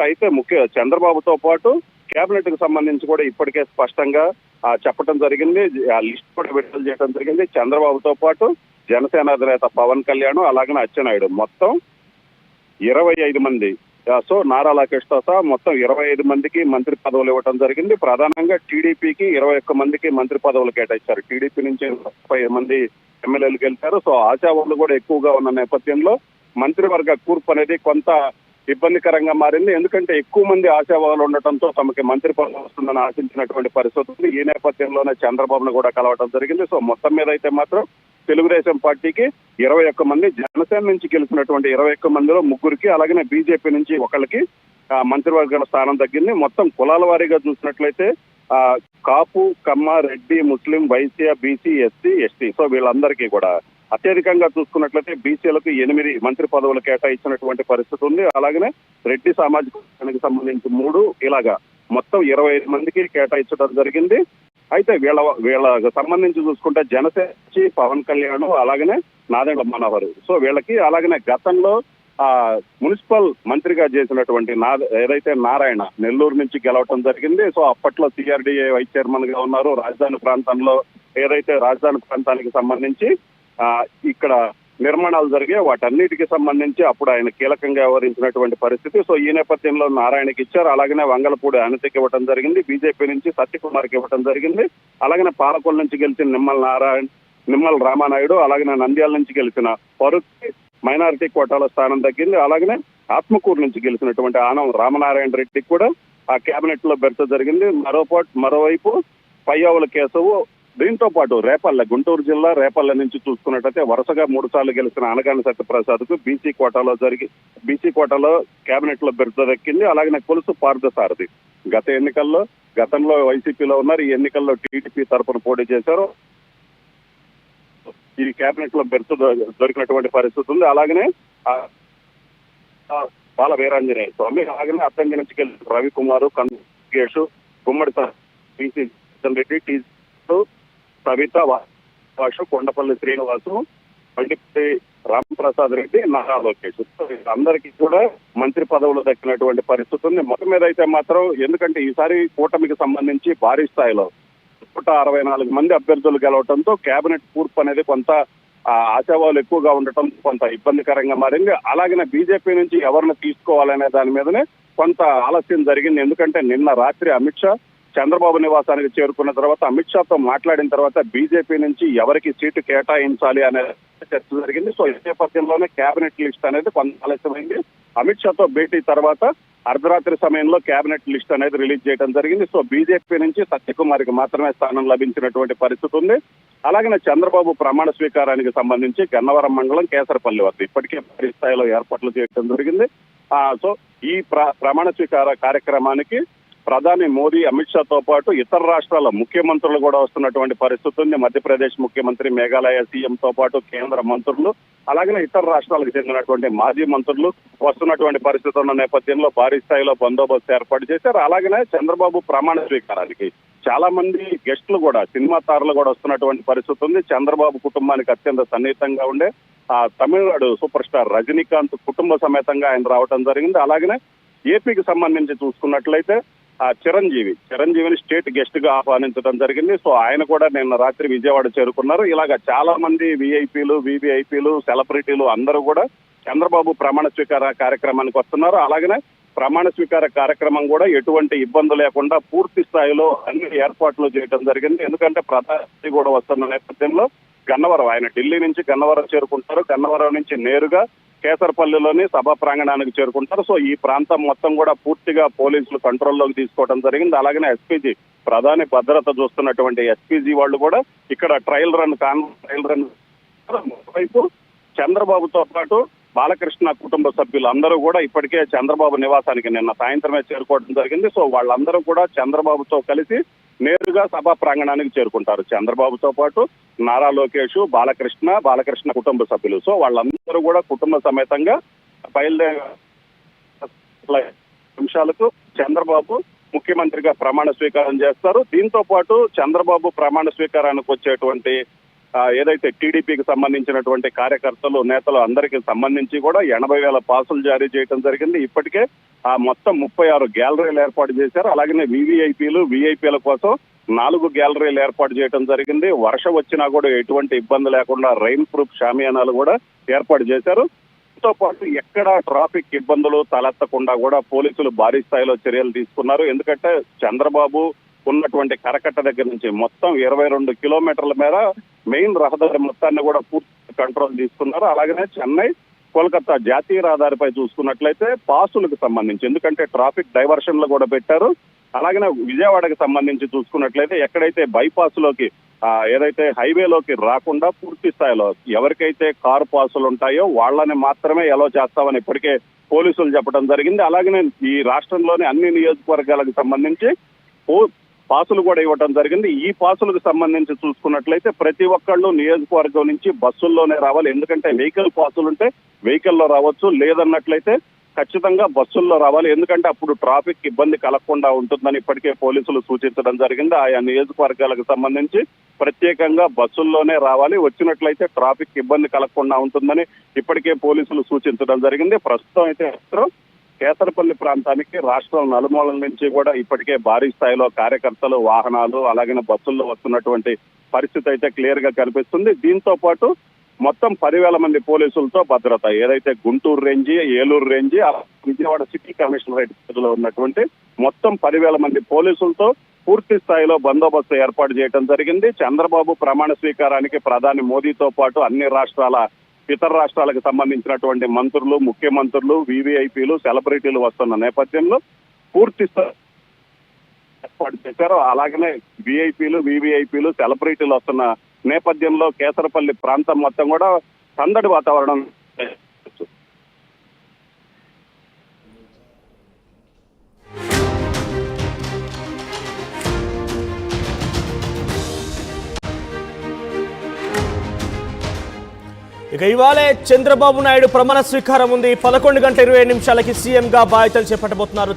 అయితే చంద్రబాబుతో పాటు కేబినెట్ కు సంబంధించి కూడా ఇప్పటికే స్పష్టంగా చెప్పడం జరిగింది. ఆ లిస్ట్ కూడా విడుదల చేయడం జరిగింది. చంద్రబాబుతో పాటు జనసేన అధినేత పవన్ కళ్యాణ్, అలాగే అచ్చెన్నాయుడు మొత్తం 25 మంది. సో నారా లోకేష్ తో సహా మొత్తం 25 మందికి మంత్రి పదవులు ఇవ్వడం జరిగింది. ప్రధానంగా టీడీపీకి 21 మందికి మంత్రి పదవులు కేటాయించారు. టీడీపీ నుంచి 30 మంది ఎమ్మెల్యేలు గెలిచారు. సో ఆశావాహులు కూడా ఎక్కువగా ఉన్న నేపథ్యంలో మంత్రివర్గ కూర్పు అనేది కొంత ఇబ్బందికరంగా మారింది. ఎందుకంటే ఎక్కువ మంది ఆశావాహులు ఉండటంతో తమకి మంత్రి పదవి వస్తుందని ఆశించినటువంటి పరిస్థితి ఉంది. ఈ నేపథ్యంలోనే చంద్రబాబును కూడా కలవడం జరిగింది. సో మొత్తం మీద అయితే మాత్రం తెలుగుదేశం పార్టీకి 21 మంది, జనసేన నుంచి గెలిచినటువంటి 21 మందిలో ముగ్గురికి, అలాగే బీజేపీ నుంచి ఒకళ్ళకి మంత్రివర్గ స్థానం తగ్గింది. మొత్తం కులాల వారీగా చూసినట్లయితే Kapu, Kamma, Reddy, Muslim, Vaishya, BC, SC, ST, so వీళ్ళందరికీ కూడా అత్యధికంగా చూసుకున్నట్లయితే బీసీలకు 8 మంత్రి పదవులు కేటాయించినటువంటి పరిస్థితి ఉంది. అలాగనే రెడ్డి సామాజిక వర్గానికి సంబంధించి 3, ఇలాగా మొత్తం 25 మందికి కేటాయించడం జరిగింది. అయితే వీళ్ళకి సంబంధించి చూసుకుంటే జనసేన పవన్ కళ్యాణ్, అలాగనే నాదెండ్ల మనోహర్, సో వీళ్ళకి, అలాగనే గతంలో మున్సిపల్ మంత్రిగా చేసినటువంటి ఏదైతే నారాయణ నెల్లూరు నుంచి గెలవటం జరిగింది. సో అప్పట్లో సిఆర్డీఏ వైస్ చైర్మన్ గా ఉన్నారు. రాజధాని ప్రాంతంలో రాజధాని ప్రాంతానికి సంబంధించి ఇక్కడ నిర్మాణాలు జరిగే వాటన్నిటికి సంబంధించి అప్పుడు ఆయన కీలకంగా వ్యవహరించినటువంటి పరిస్థితి. సో ఈ నేపథ్యంలో నారాయణకి ఇచ్చారు. అలాగనే వంగలపూడి అనితకి ఇవ్వడం జరిగింది. బీజేపీ నుంచి సత్యకుమార్కి ఇవ్వడం జరిగింది. అలాగనే పాలకొల్లు నుంచి గెలిచిన నిమ్మల రామానాయుడు, అలాగనే నంద్యాల నుంచి గెలిచిన ఫరూక్ మైనారిటీ కోటాలో స్థానం తగ్గింది. అలాగనే ఆత్మకూరు నుంచి గెలిచినటువంటి ఆనం రామనారాయణ రెడ్డికి కూడా ఆ కేబినెట్ లో బెర్త జరిగింది. మరోవైపు పయ్యావుల కేశవు, దీంతో పాటు రేపల్లె, గుంటూరు జిల్లా రేపల్లె నుంచి చూసుకున్నట్టయితే వరుసగా 3 సార్లు గెలిచిన అనగాని సత్యప్రసాద్ కు బీసీ కోటాలో కేబినెట్ లో బెర్త దక్కింది. అలాగే కొలుసు పార్థసారథి గతంలో వైసీపీలో ఉన్నారు. ఈ ఎన్నికల్లో టీడీపీ తరఫున పోటీ చేశారు. ఈ కేబినెట్ లో బెర్త దొరికినటువంటి పరిస్థితి ఉంది. అలాగనే బాల వీరాంజనేయ స్వామి, అలాగనే అద్దంకి నుంచి గెలిచిన రవికుమారు, కంగేష్, గుమ్మడి బీసీ రెడ్డి, టీ సవిత వాసు, కొండపల్లి శ్రీనివాసు, బండిపల్లి రామప్రసాద్ రెడ్డి, నారా లోకేష్, అందరికీ కూడా మంత్రి పదవులు దక్కినటువంటి పరిస్థితి ఉంది. మొత్తం మీద అయితే మాత్రం ఎందుకంటే ఈసారి కూటమికి సంబంధించి భారీ స్థాయిలో 164 మంది అభ్యర్థులు గెలవడంతో కేబినెట్ కూర్పు అనేది కొంత ఆశావాహులు ఎక్కువగా ఉండటం కొంత ఇబ్బందికరంగా మారింది. అలాగే బీజేపీ నుంచి ఎవరిని తీసుకోవాలనే దాని మీదనే కొంత ఆలస్యం జరిగింది. ఎందుకంటే నిన్న రాత్రి అమిత్ షా చంద్రబాబు నివాసానికి చేరుకున్న తర్వాత అమిత్ షాతో మాట్లాడిన తర్వాత బీజేపీ నుంచి ఎవరికి సీటు కేటాయించాలి అనే చర్చ జరిగింది. సో ఈ నేపథ్యంలోనే కేబినెట్ లిస్ట్ అనేది కొంత ఆలస్యమైంది. అమిత్ షాతో భేటీ తర్వాత అర్ధరాత్రి సమయంలో కేబినెట్ లిస్ట్ అనేది రిలీజ్ చేయడం జరిగింది. సో బీజేపీ నుంచి సత్యకుమార్కి మాత్రమే స్థానం లభించినటువంటి పరిస్థితి ఉంది. అలాగే చంద్రబాబు ప్రమాణ స్వీకారానికి సంబంధించి గన్నవరం మండలం కేసరపల్లి వద్ద ఇప్పటికే భారీ స్థాయిలో ఏర్పాట్లు చేయడం జరిగింది. సో ఈ ప్రమాణ స్వీకార కార్యక్రమానికి ప్రధాని మోదీ, అమిత్ షాతో పాటు ఇతర రాష్ట్రాల ముఖ్యమంత్రులు కూడా వస్తున్నటువంటి పరిస్థితి ఉంది. మధ్యప్రదేశ్ ముఖ్యమంత్రి, మేఘాలయ సీఎంతో పాటు కేంద్ర మంత్రులు, అలాగే ఇతర రాష్ట్రాలకు చెందినటువంటి మాజీ మంత్రులు వస్తున్నటువంటి పరిస్థితి ఉన్న నేపథ్యంలో భారీ స్థాయిలో బందోబస్తు ఏర్పాటు చేశారు. అలాగనే చంద్రబాబు ప్రమాణ స్వీకారానికి చాలా మంది గెస్టులు కూడా, సినిమా తారలు కూడా వస్తున్నటువంటి పరిస్థితి ఉంది. చంద్రబాబు కుటుంబానికి అత్యంత సన్నిహితంగా ఉండే తమిళనాడు సూపర్ స్టార్ రజనీకాంత్ కుటుంబ సమేతంగా ఆయన రావడం జరిగింది. అలాగనే ఏపీకి సంబంధించి చూసుకున్నట్లయితే చిరంజీవిని స్టేట్ గెస్ట్ గా ఆహ్వానించడం జరిగింది. సో ఆయన కూడా నిన్న రాత్రి విజయవాడ చేరుకున్నారు. ఇలాగా చాలా మంది విఐపీలు, వివిఐపీలు, సెలబ్రిటీలు అందరూ కూడా చంద్రబాబు ప్రమాణ స్వీకార కార్యక్రమానికి వస్తున్నారు. అలాగనే ప్రమాణ స్వీకార కార్యక్రమం కూడా ఎటువంటి ఇబ్బంది లేకుండా పూర్తి స్థాయిలో అన్ని ఏర్పాట్లు చేయడం జరిగింది. ఎందుకంటే ప్రధాని కూడా వస్తున్న నేపథ్యంలో గన్నవరం, ఆయన ఢిల్లీ నుంచి గన్నవరం చేరుకుంటారు. గన్నవరం నుంచి నేరుగా కేసరపల్లిలోని సభా ప్రాంగణానికి చేరుకుంటారు. సో ఈ ప్రాంతం మొత్తం కూడా పూర్తిగా పోలీసులు కంట్రోల్లోకి తీసుకోవడం జరిగింది. అలాగనే ఎస్పీజీ, ప్రధాని భద్రత చూస్తున్నటువంటి ఎస్పీజీ వాళ్ళు కూడా ఇక్కడ ట్రయల్ రన్ వైపు చంద్రబాబుతో పాటు బాలకృష్ణ కుటుంబ సభ్యులు అందరూ కూడా ఇప్పటికే చంద్రబాబు నివాసానికి నిన్న సాయంత్రమే చేరుకోవడం జరిగింది. సో వాళ్ళందరూ కూడా చంద్రబాబుతో కలిసి నేరుగా సభా ప్రాంగణానికి చేరుకుంటారు. చంద్రబాబుతో పాటు నారా లోకేష్, బాలకృష్ణ కుటుంబ సభ్యులు, సో వాళ్ళందరూ కూడా కుటుంబ సమేతంగా బయలుదేరే నిమిషాలకు చంద్రబాబు ముఖ్యమంత్రిగా ప్రమాణ స్వీకారం చేస్తారు. దీంతో పాటు చంద్రబాబు ప్రమాణ స్వీకారానికి వచ్చేటువంటి ఏదైతే టీడీపీకి సంబంధించినటువంటి కార్యకర్తలు నేతలు అందరికీ సంబంధించి కూడా 80,000 పాసులు జారీ చేయడం జరిగింది. ఇప్పటికే మొత్తం 36 గ్యాలరీలు ఏర్పాటు చేశారు. అలాగనే విఐపీల కోసం 4 గ్యాలరీలు ఏర్పాటు చేయడం జరిగింది. వర్షం వచ్చినా కూడా ఎటువంటి ఇబ్బంది లేకుండా రైన్ ప్రూఫ్ షామియానాలు కూడా ఏర్పాటు చేశారు. తో పాటు ఎక్కడ ట్రాఫిక్ ఇబ్బందులు తలెత్తకుండా కూడా పోలీసులు భారీ స్థాయిలో చర్యలు తీసుకున్నారు. ఎందుకంటే చంద్రబాబు ఉన్నటువంటి కరకట్ట దగ్గర నుంచి మొత్తం 22 కిలోమీటర్ల మేర మెయిన్ రహదారి మొత్తాన్ని కూడా పూర్తి కంట్రోల్ తీసుకున్నారు. అలాగనే చెన్నై కోల్కతా జాతీయ రహదారిపై చూసుకున్నట్లయితే పాసులకు సంబంధించి, ఎందుకంటే ట్రాఫిక్ డైవర్షన్లు కూడా పెట్టారు. అలాగనే విజయవాడకి సంబంధించి చూసుకున్నట్లయితే ఎక్కడైతే బైపాస్ లోకి ఏదైతే హైవేలోకి రాకుండా పూర్తి స్థాయిలో ఎవరికైతే కారు పాసులు ఉంటాయో వాళ్ళని మాత్రమే ఎలో చేస్తామని ఇప్పటికే పోలీసులు చెప్పడం జరిగింది. అలాగనే ఈ రాష్ట్రంలోని అన్ని నియోజకవర్గాలకు సంబంధించి పాసులు కూడా ఇవ్వడం జరిగింది. ఈ పాసులకు సంబంధించి చూసుకున్నట్లయితే ప్రతి ఒక్కళ్ళు నియోజకవర్గం నుంచి బస్సుల్లోనే రావాలి. ఎందుకంటే వెహికల్ పాసులు ఉంటే వెహికల్లో రావచ్చు, లేదన్నట్లయితే ఖచ్చితంగా బస్సుల్లో రావాలి. ఎందుకంటే అప్పుడు ట్రాఫిక్ ఇబ్బంది కలగకుండా ఉంటుందని ఇప్పటికే పోలీసులు సూచించడం జరిగింది. ఆయా నియోజకవర్గాలకు సంబంధించి ప్రత్యేకంగా బస్సుల్లోనే రావాలి, వచ్చినట్లయితే ట్రాఫిక్ ఇబ్బంది కలగకుండా ఉంటుందని ఇప్పటికే పోలీసులు సూచించడం జరిగింది. ప్రస్తుతం అయితే కేసరపల్లి ప్రాంతానికి రాష్ట్రం నలుమూలల నుంచి కూడా ఇప్పటికే భారీ స్థాయిలో కార్యకర్తలు, వాహనాలు, అలాగే బస్సుల్లో వస్తున్నటువంటి పరిస్థితి అయితే క్లియర్ గా కనిపిస్తుంది. దీంతో పాటు మొత్తం 10,000 మంది పోలీసులతో భద్రత, ఏదైతే Guntur range, Eluru range, Vijayawada city commissionerate పరిధిలో ఉన్నటువంటి మొత్తం 10,000 మంది పోలీసులతో పూర్తి స్థాయిలో బందోబస్తు ఏర్పాటు చేయడం జరిగింది. చంద్రబాబు ప్రమాణ స్వీకారానికి ప్రధాని మోదీతో పాటు అన్ని ఇతర రాష్ట్రాలకు సంబంధించినటువంటి మంత్రులు, ముఖ్యమంత్రులు, వివిఐపీలు, సెలబ్రిటీలు వస్తున్న నేపథ్యంలో పూర్తి ఏర్పాటు చేశారు. అలాగనే వివిఐపీలు, సెలబ్రిటీలు వస్తున్న నేపథ్యంలో కేసరపల్లి ప్రాంతం మొత్తం కూడా సందడి వాతావరణం. ఇక ఇవాళే చంద్రబాబు నాయుడు ప్రమాణ స్వీకారం ఉంది. 11 గంటల 27 నిమిషాలకి సీఎంగా బాధ్యతలు చేపట్టబోతున్నారు.